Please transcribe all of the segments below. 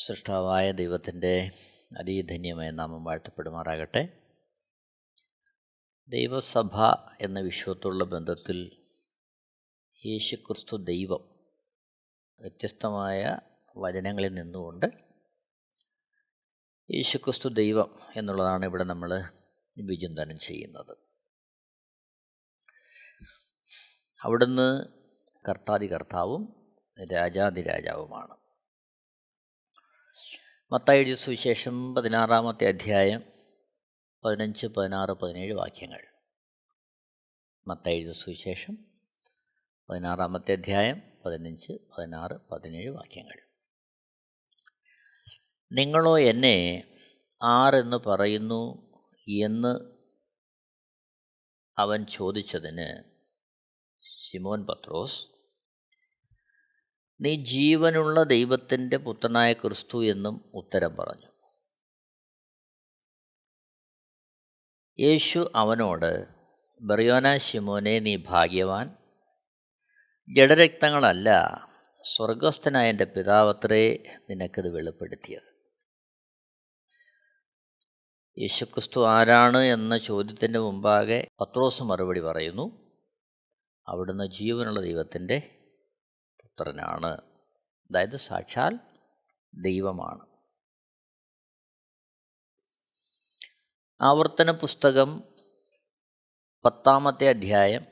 സൃഷ്ടാവായ ദൈവത്തിൻ്റെ അതിധന്യമായ നാമം വാഴ്ത്തപ്പെടുമാറാകട്ടെ. ദൈവസഭ എന്ന വിഷയത്തുള്ള ബന്ധത്തിൽ യേശുക്രിസ്തു ദൈവം വ്യത്യസ്തമായ വചനങ്ങളിൽ നിന്നുകൊണ്ട് യേശുക്രിസ്തു ദൈവം എന്നുള്ളതാണ് ഇവിടെ നമ്മൾ വിചിന്തനം ചെയ്യുന്നത്. അവിടുന്ന് കർത്താവും രാജാതിരാജാവുമാണ്. മത്തായി എഴുതിയ സുവിശേഷം 16-ാമത്തെ അധ്യായം 15, 16, 17 വാക്യങ്ങൾ. മത്തായി എഴുതിയ സുവിശേഷം 16-ാമത്തെ അധ്യായം 15, 16, 17 വാക്യങ്ങൾ. നിങ്ങളോ എന്നെ ആരെന്ന് പറയുന്നു എന്ന് അവൻ ചോദിച്ചതിന് ശിമോൻ പത്രോസ്, നീ ജീവനുള്ള ദൈവത്തിൻ്റെ പുത്രനായ ക്രിസ്തു എന്നും ഉത്തരം പറഞ്ഞു. യേശു അവനോട്, ബർയോനാ ശിമോനെ, നീ ഭാഗ്യവാൻ. ജഡരക്തങ്ങളല്ല, സ്വർഗസ്ഥനായ എൻ്റെ പിതാവത്രേ നിനക്കിത് വെളിപ്പെടുത്തിയത്. യേശുക്രിസ്തു ആരാണ് എന്ന ചോദ്യത്തിൻ്റെ മുമ്പാകെ പത്രോസ് മറുപടി പറയുന്നു, അവിടുന്ന് ജീവനുള്ള ദൈവത്തിൻ്റെ പുത്രനാണ്, അതായത് സാക്ഷാൽ ദൈവമാണ്. ആവർത്തന പുസ്തകം 10-ാമത്തെ അധ്യായം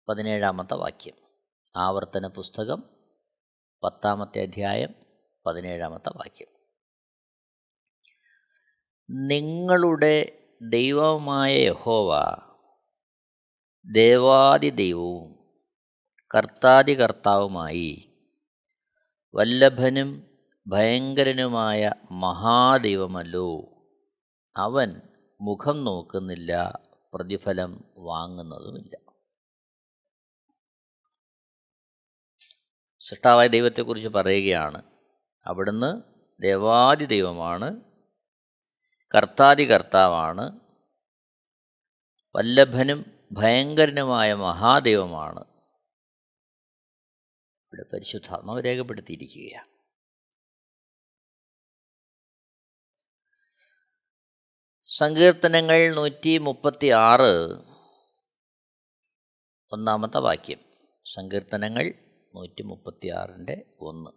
17-ാമത്തെ വാക്യം. ആവർത്തന പുസ്തകം 10-ാമത്തെ അധ്യായം 17-ാമത്തെ വാക്യം. നിങ്ങളുടെ ദൈവമായ യഹോവ ദേവാദിദൈവവും കർത്താവുമായി വല്ലഭനും ഭയങ്കരനുമായ മഹാദൈവമല്ലോ. അവൻ മുഖം നോക്കുന്നില്ല, പ്രതിഫലം വാങ്ങുന്നതുമില്ല. സൃഷ്ടാവായ ദൈവത്തെക്കുറിച്ച് പറയുകയാണ്. അവിടുന്ന് ദേവാദിദൈവമാണ്, കർത്താവാണ്, വല്ലഭനും ഭയങ്കരനുമായ മഹാദൈവമാണ്. ഇവിടെ പരിശുദ്ധാത്മാവ് രേഖപ്പെടുത്തിയിരിക്കുകയാണ്. സങ്കീർത്തനങ്ങൾ 136 1-ാമത്തെ വാക്യം. സങ്കീർത്തനങ്ങൾ 136-1.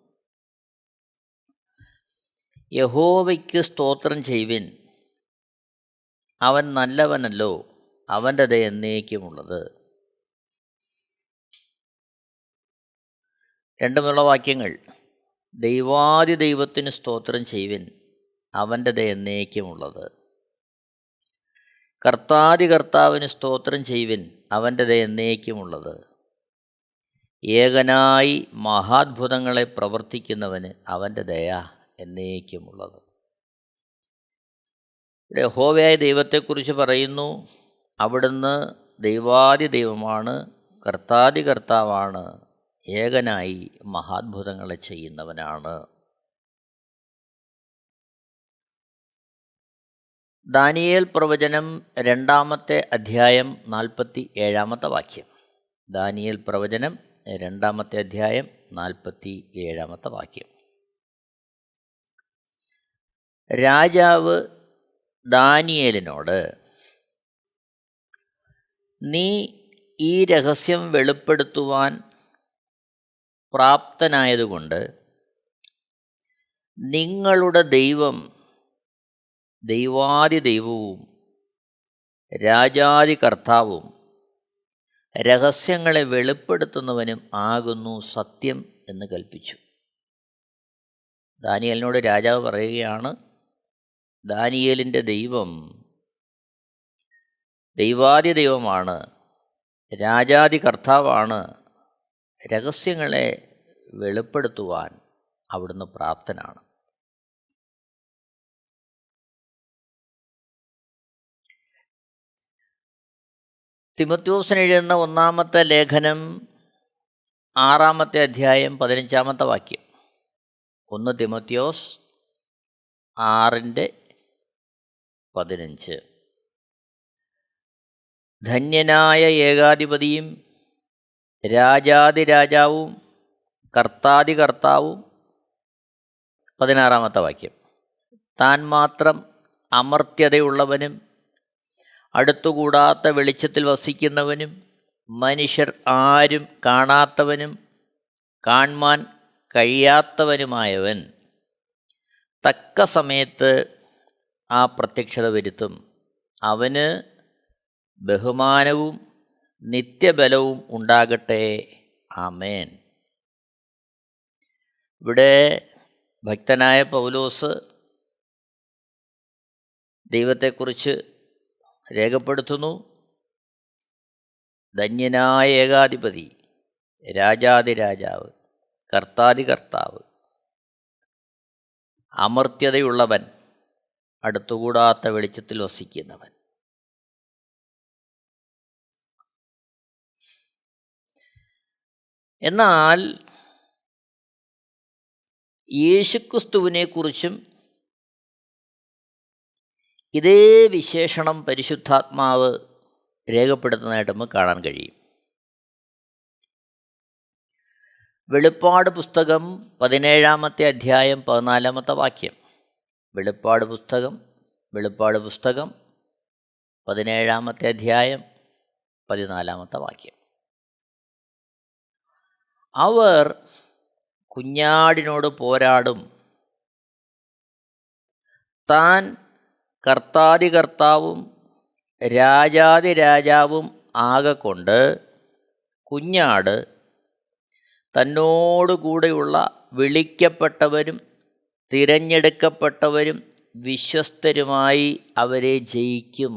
യഹോവയ്ക്ക് സ്തോത്രം ചെയ്യുവിൻ, അവൻ നല്ലവനല്ലോ, അവൻ്റെ ദയ എന്നേക്കുമുള്ളത്. രണ്ടുമുള്ള വാക്യങ്ങൾ. ദൈവത്തിന് സ്തോത്രം ചെയ്യുവിൻ, അവൻ്റെ ദയ എന്നേക്കുമുള്ളത്. കർത്താവിന് സ്തോത്രം ചെയ്യുവിൻ, അവൻ്റെ ദയ എന്നേക്കുമുള്ളത്. ഏകനായി മഹാത്ഭുതങ്ങളെ പ്രവർത്തിക്കുന്നവന് അവൻ്റെ ദയ എന്നേക്കുമുള്ളത്. ഇവിടെ യഹോവയായ ദൈവത്തെക്കുറിച്ച് പറയുന്നു. അവിടുന്ന് ദൈവമാണ്, കർത്താവാണ്, ഏകനായി മഹാത്ഭുതങ്ങളെ ചെയ്യുന്നവനാണ്. ദാനിയേൽ പ്രവചനം 2-ാമത്തെ അധ്യായം 47-ാമത്തെ വാക്യം. ദാനിയേൽ പ്രവചനം 2-ാമത്തെ അധ്യായം 47-ാമത്തെ വാക്യം. രാജാവ് ദാനിയേലിനോട്, നീ ഈ രഹസ്യം വെളിപ്പെടുത്തുവാൻ പ്രാപ്തനായതുകൊണ്ട് നിങ്ങളുടെ ദൈവം ദൈവാദിദൈവവും രാജാദി കർത്താവും രഹസ്യങ്ങളെ വെളിപ്പെടുത്തുന്നവനും ആകുന്നു സത്യം എന്ന് കൽപ്പിച്ചു. ദാനിയേലിനോട് രാജാവ് പറയുകയാണ്, ദാനിയേലിൻ്റെ ദൈവം ദൈവാദിദൈവമാണ്, രാജാദി കർത്താവാണ്, രഹസ്യങ്ങളെ വെളിപ്പെടുത്തുവാൻ അവിടുന്ന് പ്രാപ്തനാണ്. തിമോത്തിയോസിന് എഴുതുന്ന 1-ാമത്തെ ലേഖനം 6-ാമത്തെ അധ്യായം 15-ാമത്തെ വാക്യം. 1 തിമോത്തിയോസ് 6:15. ധന്യനായ ഏകാധിപതിയും രാജാതിരാജാവും കർത്താവും 16-ാമത്തെ വാക്യം. താൻ മാത്രം അമർത്യതയുള്ളവനും അടുത്തുകൂടാത്ത വെളിച്ചത്തിൽ വസിക്കുന്നവനും മനുഷ്യർ ആരും കാണാത്തവനും കാൺമാൻ കഴിയാത്തവനുമായവൻ തക്ക സമയത്ത് ആ പ്രത്യക്ഷത വരുത്തും. അവന് ബഹുമാനവും നിത്യബലവും ഉണ്ടാകട്ടെ. ആമേൻ. ഇവിടെ ഭക്തനായ പൗലോസ് ദൈവത്തെക്കുറിച്ച് രേഖപ്പെടുത്തുന്നു. ധന്യനായ ഏകാധിപതി, രാജാതിരാജാവ്, കർത്താതികർത്താവ്, അമർത്യതയുള്ളവൻ, അടുത്തുകൂടാത്ത വെളിച്ചത്തിൽ വസിക്കുന്നവൻ. എന്നാൽ യേശുക്രിസ്തുവിനെക്കുറിച്ചും ഇതേ വിശേഷണം പരിശുദ്ധാത്മാവ് രേഖപ്പെടുത്തുന്നതായിട്ട് നമുക്ക് കാണാൻ കഴിയും. വെളിപ്പാട് പുസ്തകം 17-ാമത്തെ അധ്യായം 14-ാമത്തെ വാക്യം. വെളിപ്പാട് പുസ്തകം 17-ാമത്തെ അധ്യായം 14-ാമത്തെ വാക്യം. അവർ കുഞ്ഞാടിനോട് പോരാടും. താൻ കർത്താതികർത്താവും രാജാതിരാജാവും ആകൊണ്ട് കുഞ്ഞാട് തന്നോടുകൂടെയുള്ള വിളിക്കപ്പെട്ടവരും തിരഞ്ഞെടുക്കപ്പെട്ടവരും വിശ്വസ്തരുമായി അവരെ ജയിക്കും.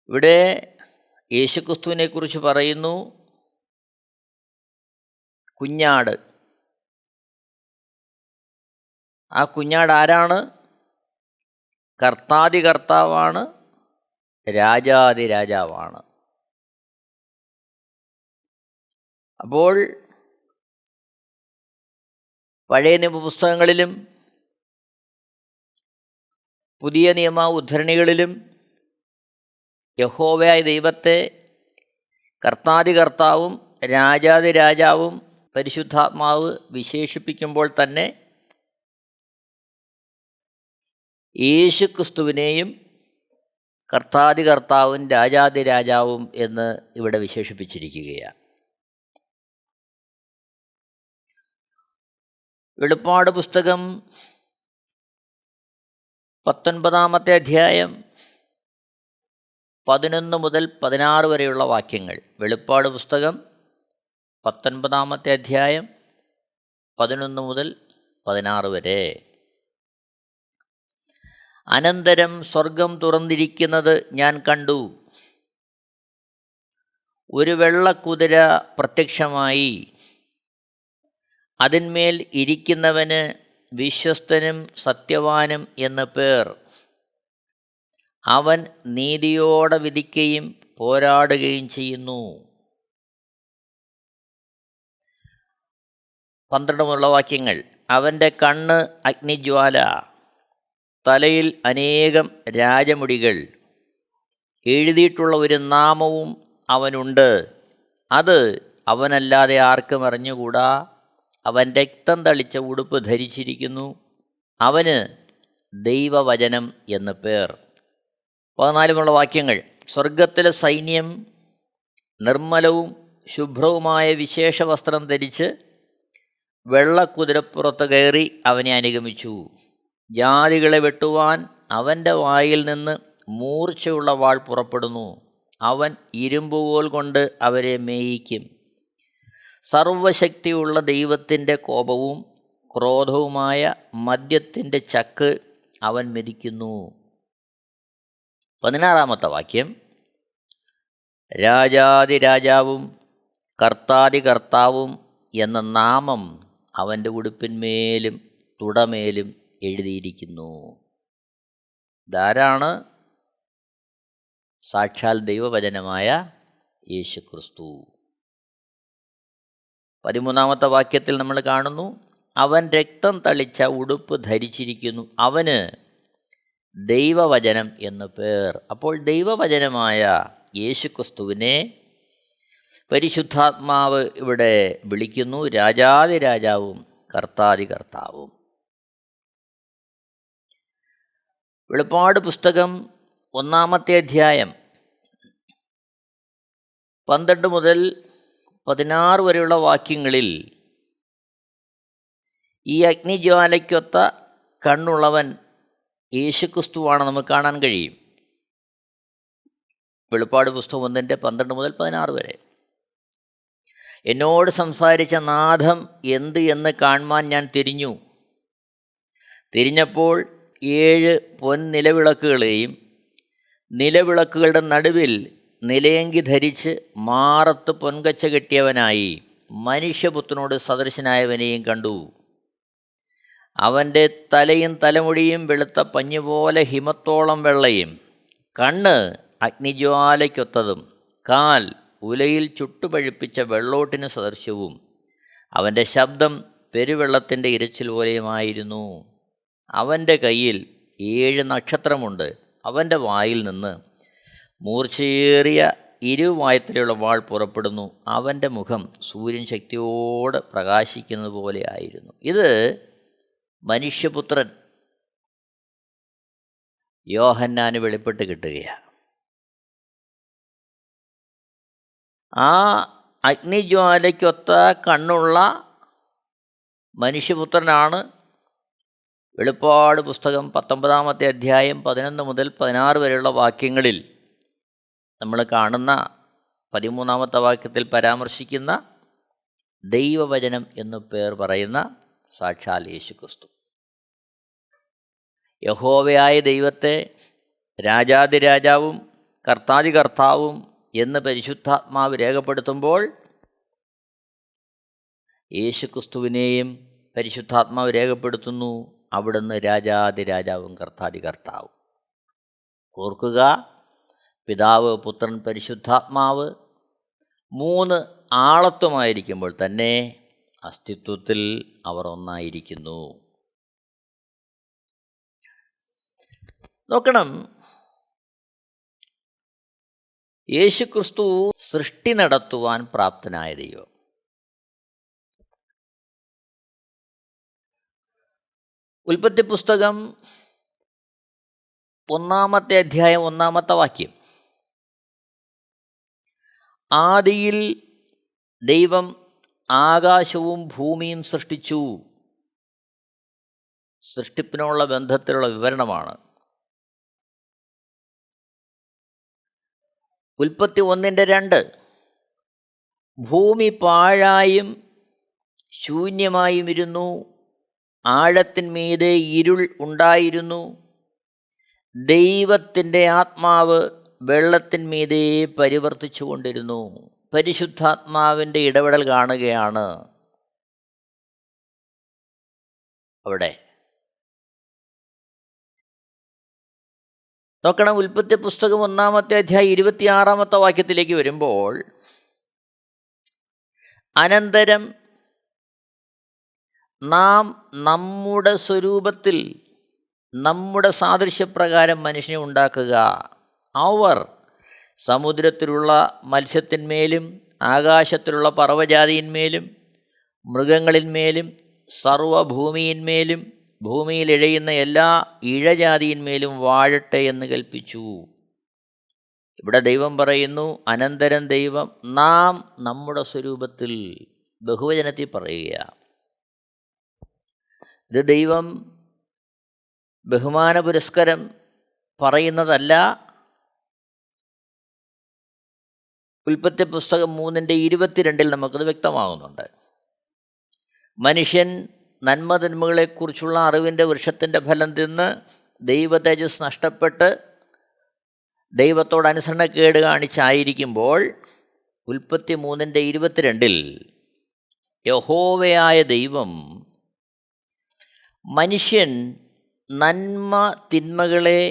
ഇവിടെ യേശുക്രിസ്തുവിനെക്കുറിച്ച് പറയുന്നു. കുഞ്ഞാട്. ആ കുഞ്ഞാട് ആരാണ്? കർത്താതികർത്താവാണ്, രാജാതിരാജാവാണ്. അപ്പോൾ പഴയ നിയമ പുസ്തകങ്ങളിലും പുതിയ നിയമ ഉദ്ധരണികളിലും യഹോവയായ ദൈവത്തെ കർത്താതികർത്താവും രാജാതിരാജാവും പരിശുദ്ധാത്മാവ് വിശേഷിപ്പിക്കുമ്പോൾ തന്നെ യേശുക്രിസ്തുവിനെയും കർത്താതികർത്താവും രാജാതിരാജാവും എന്ന് ഇവിടെ വിശേഷിപ്പിച്ചിരിക്കുകയാണ്. വെളിപ്പാട് പുസ്തകം 19-ാമത്തെ അധ്യായം 11 മുതൽ 16 വരെയുള്ള വാക്യങ്ങൾ. വെളിപ്പാട് പുസ്തകം 19-ാമത്തെ അധ്യായം 11 മുതൽ 16 വരെ. അനന്തരം സ്വർഗം തുറന്നിരിക്കുന്നത് ഞാൻ കണ്ടു. ഒരു വെള്ളക്കുതിര പ്രത്യക്ഷമായി. അതിന്മേൽ ഇരിക്കുന്നവന് വിശ്വസ്തനും സത്യവാനും എന്ന പേർ. അവൻ നീതിയോടെ വിധിക്കുകയും പോരാടുകയും ചെയ്യുന്നു. 12 വാക്യങ്ങൾ. അവൻ്റെ കണ്ണ് അഗ്നിജ്വാല, തലയിൽ അനേകം രാജമുടികൾ, എഴുതിയിട്ടുള്ള ഒരു നാമവും അവനുണ്ട്. അത് അവനല്ലാതെ ആർക്കും അറിഞ്ഞുകൂടാ. അവൻ രക്തം തളിച്ച ഉടുപ്പ് ധരിച്ചിരിക്കുന്നു. അവന് ദൈവവചനം എന്ന് പേർ. 14 വാക്യങ്ങൾ. സ്വർഗത്തിലെ സൈന്യം നിർമ്മലവും ശുഭ്രവുമായ വിശേഷ വസ്ത്രം ധരിച്ച് വെള്ളക്കുതിരപ്പുറത്ത് കയറി അവനെ അനുഗമിച്ചു. ജാതികളെ വെട്ടുവാൻ അവൻ്റെ വായിൽ നിന്ന് മൂർച്ചയുള്ള വാൾ പുറപ്പെടുന്നു. അവൻ ഇരുമ്പുകോൽ കൊണ്ട് അവരെ മേയിക്കും. സർവശക്തിയുള്ള ദൈവത്തിൻ്റെ കോപവും ക്രോധവുമായ മദ്യത്തിൻ്റെ ചക്ക് അവൻ മെതിക്കുന്നു. 16 വാക്യം. രാജാതിരാജാവും കർത്താതികർത്താവും എന്ന നാമം അവൻ്റെ ഉടുപ്പിന്മേലും തുടമേലും എഴുതിയിരിക്കുന്നു. ധാരാണ് സാക്ഷാൽ ദൈവവചനമായ യേശുക്രിസ്തു. 13 വാക്യത്തിൽ നമ്മൾ കാണുന്നു, അവൻ രക്തം തളിച്ച ഉടുപ്പ് ധരിച്ചിരിക്കുന്നു. അവന് ദൈവവചനം എന്ന് പേർ. അപ്പോൾ ദൈവവചനമായ യേശുക്രിസ്തുവിനെ പരിശുദ്ധാത്മാവ് ഇവിടെ വിളിക്കുന്നു, രാജാതി രാജാവും കർത്താതി കർത്താവും. വെളിപ്പാട് പുസ്തകം 1-ാമത്തെ അധ്യായം 12 മുതൽ 16 വരെയുള്ള വാക്യങ്ങളിൽ ഈ അഗ്നിജ്വാലയ്ക്കൊത്ത കണ്ണുള്ളവൻ യേശുക്രിസ്തുവാണ് നമുക്ക് കാണാൻ കഴിയും. വെളിപ്പാട് പുസ്തകം 1-ന്റെ 12 മുതൽ 16 വരെ. എന്നോട് സംസാരിച്ച നാഥം എന്ത് എന്ന് കാണുവാൻ ഞാൻ തിരിഞ്ഞപ്പോൾ 7 പൊൻനിലവിളക്കുകളെയും നിലവിളക്കുകളുടെ നടുവിൽ നിലയങ്കി ധരിച്ച് മാറത്ത് പൊൻകച്ച കെട്ടിയവനായി മനുഷ്യപുത്രനോട് സദൃശനായവനെയും കണ്ടു. അവൻ്റെ തലയും തലമുടിയും വെളുത്ത പഞ്ഞുപോലെ ഹിമത്തോളം വെള്ളയും, കണ്ണ് അഗ്നിജ്വാലയ്ക്കൊത്തതും, കാൽ ഉലയിൽ ചുട്ടുപഴുപ്പിച്ച വെള്ളോട്ടിന് സദൃശ്യവും, അവൻ്റെ ശബ്ദം പെരുവെള്ളത്തിൻ്റെ ഇരച്ചിൽ പോലെയുമായിരുന്നു. അവൻ്റെ കയ്യിൽ 7 നക്ഷത്രമുണ്ട്. അവൻ്റെ വായിൽ നിന്ന് മൂർച്ചയേറിയ ഇരുവായത്തിലുള്ള വാൾ പുറപ്പെടുന്നു. അവൻ്റെ മുഖം സൂര്യൻ ശക്തിയോടെ പ്രകാശിക്കുന്നത് പോലെ ആയിരുന്നു. ഇത് മനുഷ്യപുത്രൻ യോഹന്നാന് വെളിപ്പെട്ട് കിട്ടുകയാണ്. ആ അഗ്നിജ്വാലയ്ക്കൊത്ത കണ്ണുള്ള മനുഷ്യപുത്രനാണ് വെളിപ്പാട് പുസ്തകം 19-ാമത്തെ അധ്യായം 11 മുതൽ 16 വരെയുള്ള വാക്യങ്ങളിൽ നമ്മൾ കാണുന്ന 13-ാമത്തെ വാക്യത്തിൽ പരാമർശിക്കുന്ന ദൈവവചനം എന്നു പേർ പറയുന്ന സാക്ഷാൽ യേശുക്രിസ്തു. യഹോവയായ ദൈവത്തെ രാജാതിരാജാവും കർത്താതി കർത്താവും എന്ന് പരിശുദ്ധാത്മാവ് രേഖപ്പെടുത്തുമ്പോൾ യേശുക്രിസ്തുവിനെയും പരിശുദ്ധാത്മാവ് രേഖപ്പെടുത്തുന്നു. അവിടുന്ന് രാജാതിരാജാവും കർത്താതി കർത്താവും. ഓർക്കുക, പിതാവ്, പുത്രൻ, പരിശുദ്ധാത്മാവ് 3 ആളത്വമായിരിക്കുമ്പോൾ തന്നെ അസ്തിത്വത്തിൽ അവർ ഒന്നായിരിക്കുന്നു. നോക്കണം, യേശുക്രിസ്തു സൃഷ്ടി നടത്തുവാൻ പ്രാപ്തനായ ദൈവം. ഉൽപ്പത്തി പുസ്തകം 1-ാമത്തെ അധ്യായം 1-ാമത്തെ വാക്യം, ആദിയിൽ ദൈവം ആകാശവും ഭൂമിയും സൃഷ്ടിച്ചു. സൃഷ്ടിപ്പിനുള്ള ബന്ധത്തിലുള്ള വിവരണമാണ്. ഉൽപ്പത്തി 1-ന്റെ 2, ഭൂമി പാഴായും ശൂന്യമായും ഇരുന്നു, ആഴത്തിന്മീതെ ഇരുൾ ഉണ്ടായിരുന്നു, ദൈവത്തിൻ്റെ ആത്മാവ് വെള്ളത്തിന്മീതെ പരിവർത്തിച്ചു കൊണ്ടിരുന്നു. പരിശുദ്ധാത്മാവിൻ്റെ ഇടപെടൽ കാണുകയാണ് അവിടെ. നോക്കണം, ഉൽപ്പത്തി പുസ്തകം 1-ാമത്തെ അധ്യായം 26-ാമത്തെ വാക്യത്തിലേക്ക് വരുമ്പോൾ, അനന്തരം നാം നമ്മുടെ സ്വരൂപത്തിൽ നമ്മുടെ സാദൃശ്യപ്രകാരം മനുഷ്യനെ ഉണ്ടാക്കുക. അവർ സമുദ്രത്തിലുള്ള മത്സ്യത്തിന്മേലും ആകാശത്തിലുള്ള പറവജാതിയിന്മേലും മൃഗങ്ങളിന്മേലും സർവ്വഭൂമിയിന്മേലും ഭൂമിയിൽ ഇഴയുന്ന എല്ലാ ഇഴജാതിയിന്മേലും വാഴട്ടെ എന്ന് കൽപ്പിച്ചു. ഇവിടെ ദൈവം പറയുന്നു, അനന്തരം ദൈവം നാം നമ്മുടെ സ്വരൂപത്തിൽ, ബഹുവചനത്തിൽ പറയുക. ഇത് ദൈവം ബഹുമാന പുരസ്കരം പറയുന്നതല്ല. ഉൽപ്പത്തി പുസ്തകം 3-ന്റെ 22 നമുക്കത് വ്യക്തമാകുന്നുണ്ട്. മനുഷ്യൻ നന്മതിന്മകളെക്കുറിച്ചുള്ള അറിവിൻ്റെ വൃക്ഷത്തിൻ്റെ ഫലം തിന്ന് ദൈവ തേജസ് നഷ്ടപ്പെട്ട് ദൈവത്തോട് അനുസരണക്കേട് കാണിച്ചായിരിക്കുമ്പോൾ, ഉൽപ്പത്തി 3-ന്റെ 22 യഹോവയായ ദൈവം മനുഷ്യൻ നന്മ തിന്മകളെ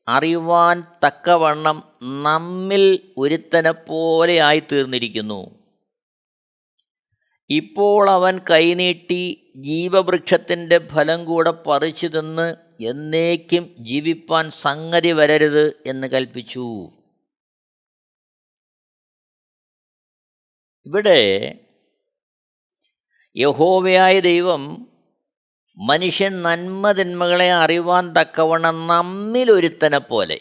അറിയുവാൻ തക്കവണ്ണം നമ്മിൽ ഒരുത്തനെപ്പോലെ ആയിത്തീർന്നിരിക്കുന്നു. ഇപ്പോൾ അവൻ കൈനീട്ടി ജീവവൃക്ഷത്തിൻ്റെ ഫലം കൂടെ പറിച്ചു തിന്ന് എന്നേക്കും ജീവിപ്പാൻ സംഗതി വരരുത് എന്ന് കൽപ്പിച്ചു. ഇവിടെ യഹോവയായ ദൈവം മനുഷ്യൻ നന്മതിന്മകളെ അറിവാൻ തക്കവണ്ണം നമ്മിലൊരുത്തനെ പോലെ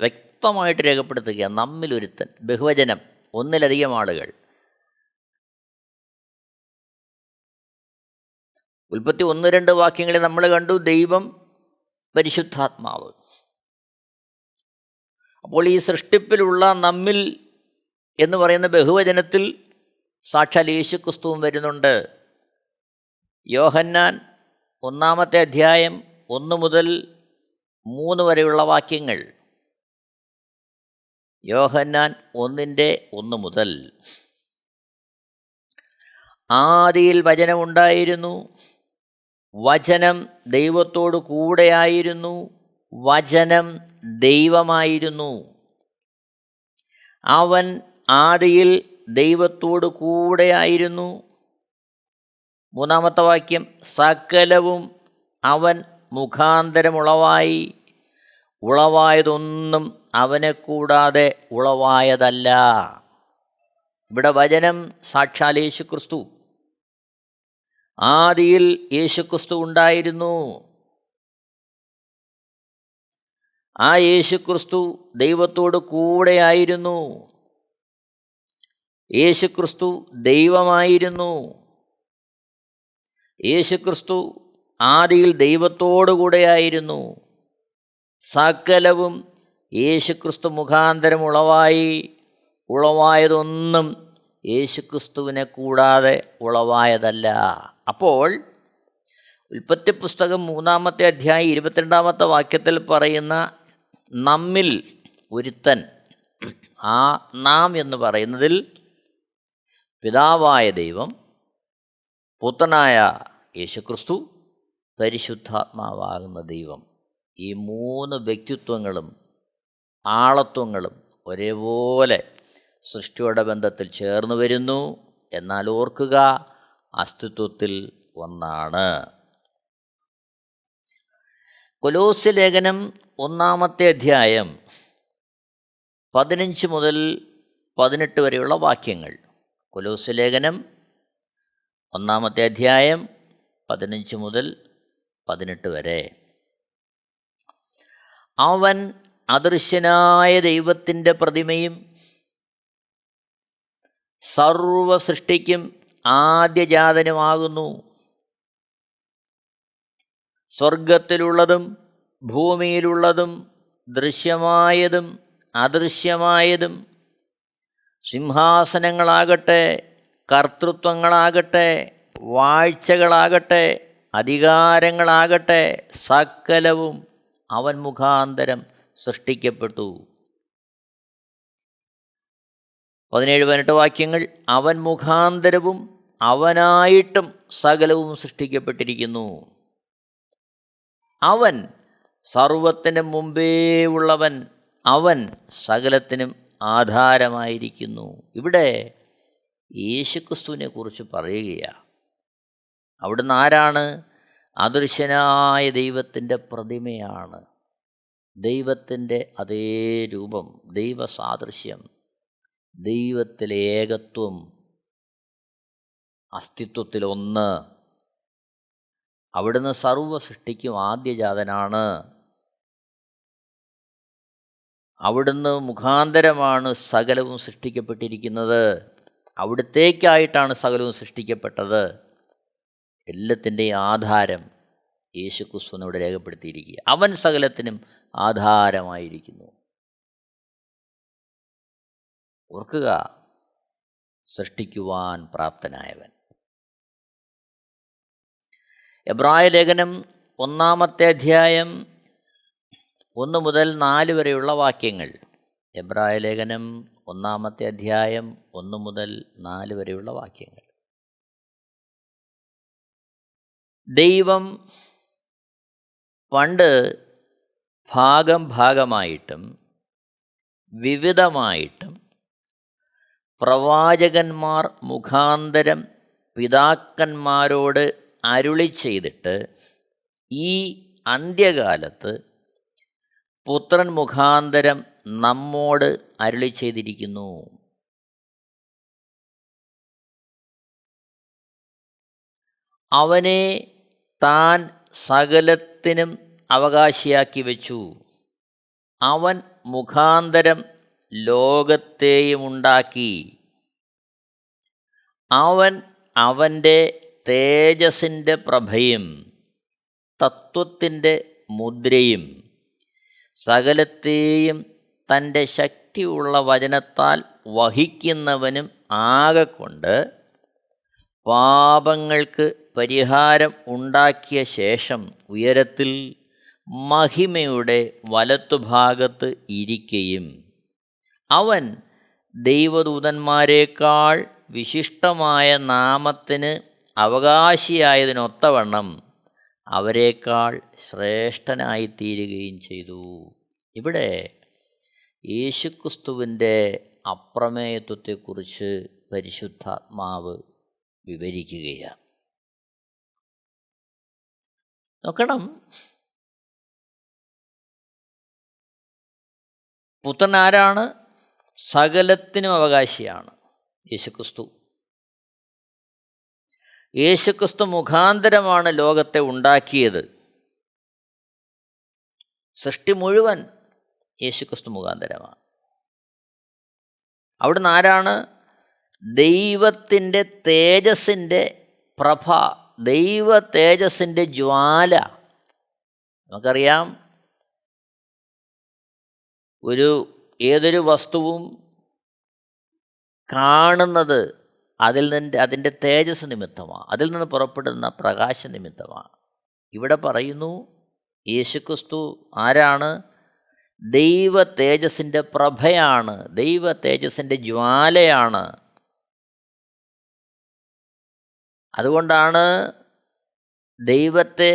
വ്യക്തമായിട്ട് രേഖപ്പെടുത്തുക. നമ്മിലൊരുത്തൻ, ബഹുവചനം, ഒന്നിലധികം ആളുകൾ. ഉൽപ്പത്തി 1-2 വാക്യങ്ങളിൽ നമ്മൾ കണ്ടു ദൈവം, പരിശുദ്ധാത്മാവ്. അപ്പോൾ ഈ സൃഷ്ടിപ്പിലുള്ള നമ്മിൽ എന്ന് പറയുന്ന ബഹുവചനത്തിൽ സാക്ഷാൽ യേശുക്രിസ്തുവും വരുന്നുണ്ട്. യോഹന്നാൻ 1-ാമത്തെ അധ്യായം 1 മുതൽ 3 വരെയുള്ള വാക്യങ്ങൾ. യോഹന്നാൻ 1:1 മുതൽ. ആദിയിൽ വചനമുണ്ടായിരുന്നു, വചനം ദൈവത്തോടു കൂടെയായിരുന്നു, വചനം ദൈവമായിരുന്നു. അവൻ ആദിയിൽ ദൈവത്തോടു കൂടെയായിരുന്നു. 3-ാമത്തെ വാക്യം, സകലവും അവൻ മുഖാന്തരമുളവായി, ഉളവായതൊന്നും അവനെ കൂടാതെ ഉളവായതല്ല. ഇവിടെ വചനം സാക്ഷാൽ യേശുക്രിസ്തു. ആദിയിൽ യേശുക്രിസ്തു ഉണ്ടായിരുന്നു. ആ യേശുക്രിസ്തു ദൈവത്തോട് കൂടെയായിരുന്നു. യേശുക്രിസ്തു ദൈവമായിരുന്നു. യേശുക്രിസ്തു ആദിയിൽ ദൈവത്തോടു കൂടെയായിരുന്നു. സകലവും യേശുക്രിസ്തു മുഖാന്തരം ഉളവായി, ഉളവായതൊന്നും യേശുക്രിസ്തുവിനെ കൂടാതെ ഉളവായതല്ല. അപ്പോൾ ഉൽപ്പത്തി പുസ്തകം 3-ാമത്തെ അധ്യായം 22-ാമത്തെ വാക്യത്തിൽ പറയുന്ന നമ്മിൽ ഒരുത്തൻ, ആ നാം എന്ന് പറയുന്നതിൽ പിതാവായ ദൈവം, പുത്രനായ യേശുക്രിസ്തു, പരിശുദ്ധാത്മാവാകുന്ന ദൈവം, ഈ 3 വ്യക്തിത്വങ്ങളും ആളത്വങ്ങളും ഒരേപോലെ സൃഷ്ടിയുടെ ബന്ധത്തിൽ ചേർന്ന് വരുന്നു. എന്നാൽ ഓർക്കുക, അസ്തിത്വത്തിൽ ഒന്നാണ്. കൊലോസ്യ ലേഖനം 1-ാമത്തെ അധ്യായം 15 മുതൽ 18 വരെയുള്ള വാക്യങ്ങൾ. കൊലോസ്യ ലേഖനം 1-ാമത്തെ അധ്യായം 15 മുതൽ 18 വരെ. അവൻ അദൃശ്യനായ ദൈവത്തിൻ്റെ പ്രതിമയും സർവ സൃഷ്ടിക്കും ആദ്യജാതനുമാകുന്നു. സ്വർഗത്തിലുള്ളതും ഭൂമിയിലുള്ളതും ദൃശ്യമായതും അദൃശ്യമായതും, സിംഹാസനങ്ങളാകട്ടെ, കർത്തൃത്വങ്ങളാകട്ടെ, വാഴ്ചകളാകട്ടെ, അധികാരങ്ങളാകട്ടെ, സകലവും അവൻ മുഖാന്തരം സൃഷ്ടിക്കപ്പെട്ടു. 17-18 വാക്യങ്ങൾ. അവൻ മുഖാന്തരവും അവനായിട്ടും സകലവും സൃഷ്ടിക്കപ്പെട്ടിരിക്കുന്നു. അവൻ സർവത്തിനു മുമ്പേ ഉള്ളവൻ, അവൻ സകലത്തിനും ആധാരമായിരിക്കുന്നു. ഇവിടെ യേശുക്രിസ്തുവിനെ കുറിച്ച് പറയുകയാണ്. അവിടുന്ന് ആരാണ്? അദൃശ്യനായ ദൈവത്തിൻ്റെ പ്രതിമയാണ്. ദൈവത്തിൻ്റെ അതേ രൂപം, ദൈവസാദൃശ്യം, ദൈവത്തിലെ ഏകത്വം, അസ്തിത്വത്തിലൊന്ന്. അവിടുന്ന് സർവ്വ സൃഷ്ടിക്കും ആദ്യജാതനാണ്. അവിടുന്ന് മുഖാന്തരമാണ് സകലവും സൃഷ്ടിക്കപ്പെട്ടിരിക്കുന്നത്. അവിടുത്തേക്കായിട്ടാണ് സകലവും സൃഷ്ടിക്കപ്പെട്ടത്. എല്ലാത്തിൻ്റെയും ആധാരം യേശുക്രിസ്തുവിനോട് രേഖപ്പെടുത്തിയിരിക്കുക. അവൻ സകലത്തിനും ആധാരമായിരിക്കുന്നു. ഓർക്കുക, സൃഷ്ടിക്കുവാൻ പ്രാപ്തനായവൻ. എബ്രായ ലേഖനം 1-ാമത്തെ അധ്യായം 1 മുതൽ 4 വരെയുള്ള വാക്യങ്ങൾ. എബ്രായ ലേഖനം 1-ാമത്തെ അധ്യായം 1 മുതൽ 4 വരെയുള്ള വാക്യങ്ങൾ. ദൈവം പണ്ട് ഭാഗമായിട്ടും വിവിധമായിട്ടും പ്രവാചകന്മാർ മുഖാന്തരം പിതാക്കന്മാരോട് അരുളി ചെയ്തിട്ട് ഈ അന്ത്യകാലത്ത് പുത്രൻ മുഖാന്തരം നമ്മോട് അരുളി ചെയ്തിരിക്കുന്നു. അവനെ താൻ സകലത്തിനും അവകാശിയാക്കി വെച്ചു. അവൻ മുഖാന്തരം ലോകത്തെയും ഉണ്ടാക്കി. അവൻ അവൻ്റെ തേജസ്സിൻ്റെ പ്രഭയും തത്വത്തിൻ്റെ മുദ്രയും സകലത്തെയും തൻ്റെ ശക്തിയുള്ള വചനത്താൽ വഹിക്കുന്നവനും ആകെക്കൊണ്ട് പാപങ്ങൾക്ക് പരിഹാരം ഉണ്ടാക്കിയ ശേഷം ഉയരത്തിൽ മഹിമയുടെ വലത്തുഭാഗത്ത് ഇരിക്കുകയും അവൻ ദൈവദൂതന്മാരേക്കാൾ വിശിഷ്ടമായ നാമത്തിന് അവകാശിയായതിനൊത്തവണ്ണം അവരേക്കാൾ ശ്രേഷ്ഠനായിത്തീരുകയും ചെയ്തു. ഇവിടെ യേശുക്രിസ്തുവിൻ്റെ അപ്രമേയത്വത്തെക്കുറിച്ച് പരിശുദ്ധാത്മാവ് വിവരിക്കുകയാണ്. നോക്കണം, പുത്രൻ ആരാണ്? സകലത്തിനും അവകാശിയാണ് യേശുക്രിസ്തു. യേശുക്രിസ്തു മുഖാന്തരമാണ് ലോകത്തെ ഉണ്ടാക്കിയത്. സൃഷ്ടി മുഴുവൻ യേശുക്രിസ്തു മുഖാന്തരമാണ്. അവിടുന്ന് ആരാണ്? ദൈവത്തിൻ്റെ തേജസ്സിൻ്റെ പ്രഭ, ദൈവ തേജസ്സിൻ്റെ ജ്വാല. നമുക്കറിയാം, ഏതൊരു വസ്തുവും കാണുന്നത് അതിൻ്റെ തേജസ് നിമിത്തമാണ്, അതിൽ നിന്ന് പുറപ്പെടുന്ന പ്രകാശ നിമിത്തമാണ്. ഇവിടെ പറയുന്നു യേശുക്രിസ്തു ആരാണ്? ദൈവ തേജസ്സിൻ്റെ പ്രഭയാണ്, ദൈവ തേജസ്സിൻ്റെ ജ്വാലയാണ്. അതുകൊണ്ടാണ് ദൈവത്തെ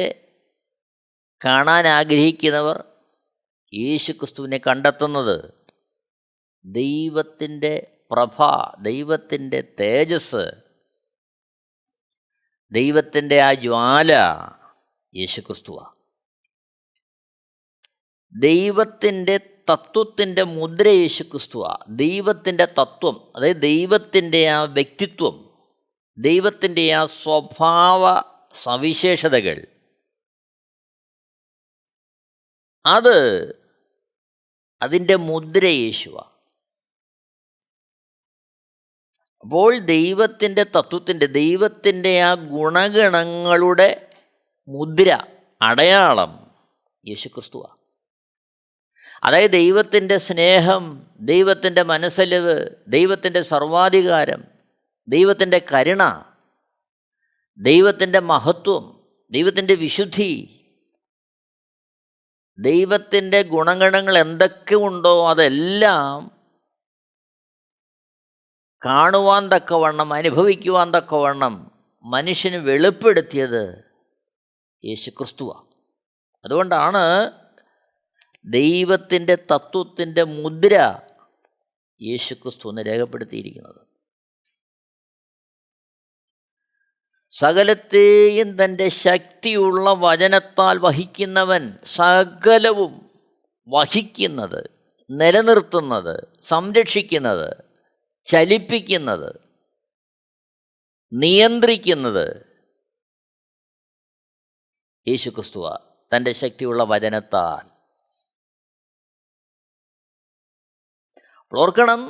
കാണാൻ ആഗ്രഹിക്കുന്നവർ യേശുക്രിസ്തുവിനെ കണ്ടെത്തുന്നത്. ദൈവത്തിൻ്റെ പ്രഭ, ദൈവത്തിൻ്റെ തേജസ്, ദൈവത്തിൻ്റെ ആ ജ്വാല യേശുക്രിസ്തുവാണ്. ദൈവത്തിൻ്റെ തത്വത്തിൻ്റെ മുദ്ര യേശുക്രിസ്തുവാണ്. ദൈവത്തിൻ്റെ തത്വം, അതായത് ദൈവത്തിൻ്റെ ആ വ്യക്തിത്വം, ദൈവത്തിൻ്റെ ആ സ്വഭാവ സവിശേഷതകൾ, അതിൻ്റെ മുദ്ര യേശുവാണ്. അപ്പോൾ ദൈവത്തിൻ്റെ തത്വത്തിൻ്റെ, ദൈവത്തിൻ്റെ ആ ഗുണഗണങ്ങളുടെ മുദ്ര, അടയാളം യേശുക്രിസ്തുവാണ്. അതായത് ദൈവത്തിൻ്റെ സ്നേഹം, ദൈവത്തിൻ്റെ മനസ്സലിവ്, ദൈവത്തിൻ്റെ സർവാധികാരം, ദൈവത്തിൻ്റെ കരുണ, ദൈവത്തിൻ്റെ മഹത്വം, ദൈവത്തിൻ്റെ വിശുദ്ധി, ദൈവത്തിൻ്റെ ഗുണഗണങ്ങൾ എന്തൊക്കെ ഉണ്ടോ അതെല്ലാം കാണുവാൻ തക്കവണ്ണം, അനുഭവിക്കുവാൻ തക്കവണ്ണം മനുഷ്യന് വെളിപ്പെടുത്തിയത് യേശുക്രിസ്തുവാണ്. അതുകൊണ്ടാണ് ദൈവത്തിൻ്റെ തത്വത്തിൻ്റെ മുദ്ര യേശുക്രിസ്തു എന്ന് രേഖപ്പെടുത്തിയിരിക്കുന്നത്. സകലത്തെയും തൻ്റെ ശക്തിയുള്ള വചനത്താൽ വഹിക്കുന്നവൻ, സകലവും വഹിക്കുന്നത്, നിലനിർത്തുന്നത്, സംരക്ഷിക്കുന്നത്, ചലിപ്പിക്കുന്നത്, നിയന്ത്രിക്കുന്നത് യേശുക്രിസ്തുവാണ് തൻ്റെ ശക്തിയുള്ള വചനത്താൽ. ഓർക്കണം,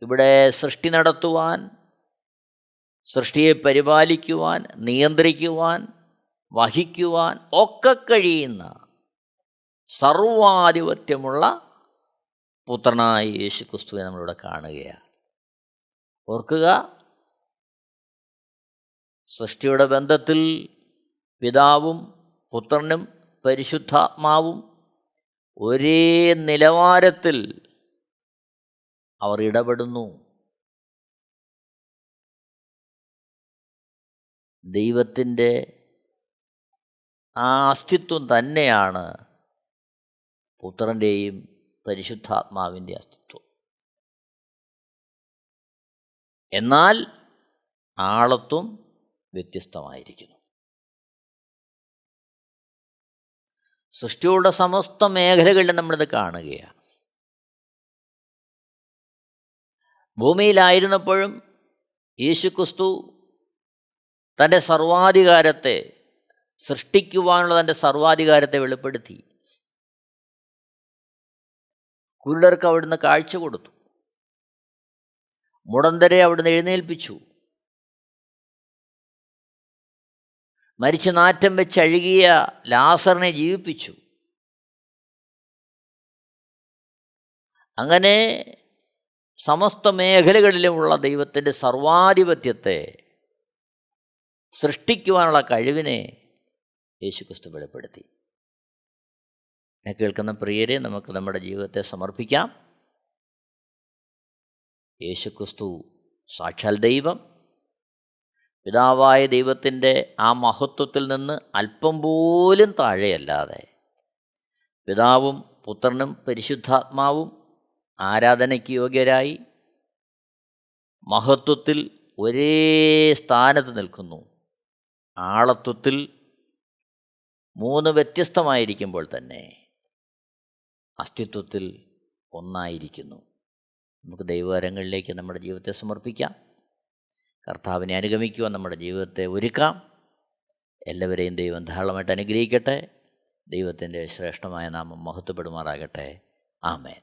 ഇവിടെ സൃഷ്ടി നടത്തുവാൻ, സൃഷ്ടിയെ പരിപാലിക്കുവാൻ, നിയന്ത്രിക്കുവാൻ, വഹിക്കുവാൻ ഒക്കെ കഴിയുന്ന സർവാധിപത്യമുള്ള പുത്രനായ യേശുക്രിസ്തുവിനെ നമ്മളിവിടെ കാണുകയാണ്. ഓർക്കുക, സൃഷ്ടിയുടെ ബന്ധത്തിൽ പിതാവും പുത്രനും പരിശുദ്ധാത്മാവും ഒരേ നിലവാരത്തിൽ അവർ ഇടപെടുന്നു. ദൈവത്തിൻ്റെ ആ അസ്തിത്വം തന്നെയാണ് പുത്രൻ്റെയും പരിശുദ്ധാത്മാവിൻ്റെ അസ്തിത്വം. എന്നാൽ ആളത്വം വ്യത്യസ്തമായിരിക്കുന്നു. സൃഷ്ടിയുടെ സമസ്ത മേഖലകളിലും നമ്മളിത് കാണുകയാണ്. ഭൂമിയിലായിരുന്നപ്പോഴും യേശുക്രിസ്തു തൻ്റെ സർവാധികാരത്തെ, സൃഷ്ടിക്കുവാനുള്ള തൻ്റെ സർവാധികാരത്തെ വെളിപ്പെടുത്തി. കുരുടർക്ക് അവിടുന്ന് കാഴ്ച കൊടുത്തു, മുടന്തരെ അവിടുന്ന് എഴുന്നേൽപ്പിച്ചു, മരിച്ച നാറ്റം വെച്ച് അഴുകിയ ലാസറിനെ ജീവിപ്പിച്ചു. അങ്ങനെ സമസ്ത മേഖലകളിലുമുള്ള ദൈവത്തിൻ്റെ സർവാധിപത്യത്തെ, സൃഷ്ടിക്കുവാനുള്ള കഴിവിനെ യേശുക്രിസ്തു വെളിപ്പെടുത്തി. എന്നെ കേൾക്കുന്ന പ്രിയരെ, നമുക്ക് നമ്മുടെ ജീവിതത്തെ സമർപ്പിക്കാം. യേശുക്രിസ്തു സാക്ഷാൽ ദൈവം, പിതാവായ ദൈവത്തിൻ്റെ ആ മഹത്വത്തിൽ നിന്ന് അല്പം പോലും താഴെയല്ലാതെ പിതാവും പുത്രനും പരിശുദ്ധാത്മാവും ആരാധനയ്ക്ക് യോഗ്യരായി മഹത്വത്തിൽ ഒരേ സ്ഥാനത്ത് നിൽക്കുന്നു. ആളത്വത്തിൽ 3 വ്യത്യസ്തമായിരിക്കുമ്പോൾ തന്നെ അസ്തിത്വത്തിൽ ഒന്നായിരിക്കുന്നു. നമുക്ക് ദൈവകരങ്ങളിലേക്ക് നമ്മുടെ ജീവിതത്തെ സമർപ്പിക്കാം. കർത്താവിനെ അനുഗമിക്കുവാൻ നമ്മുടെ ജീവിതത്തെ ഒരുക്കാം. എല്ലാവരെയും ദൈവം ധാരാളമായിട്ട് അനുഗ്രഹിക്കട്ടെ. ദൈവത്തിൻ്റെ ശ്രേഷ്ഠമായ നാമം മഹത്വപ്പെടുമാറാകട്ടെ. ആമേൻ.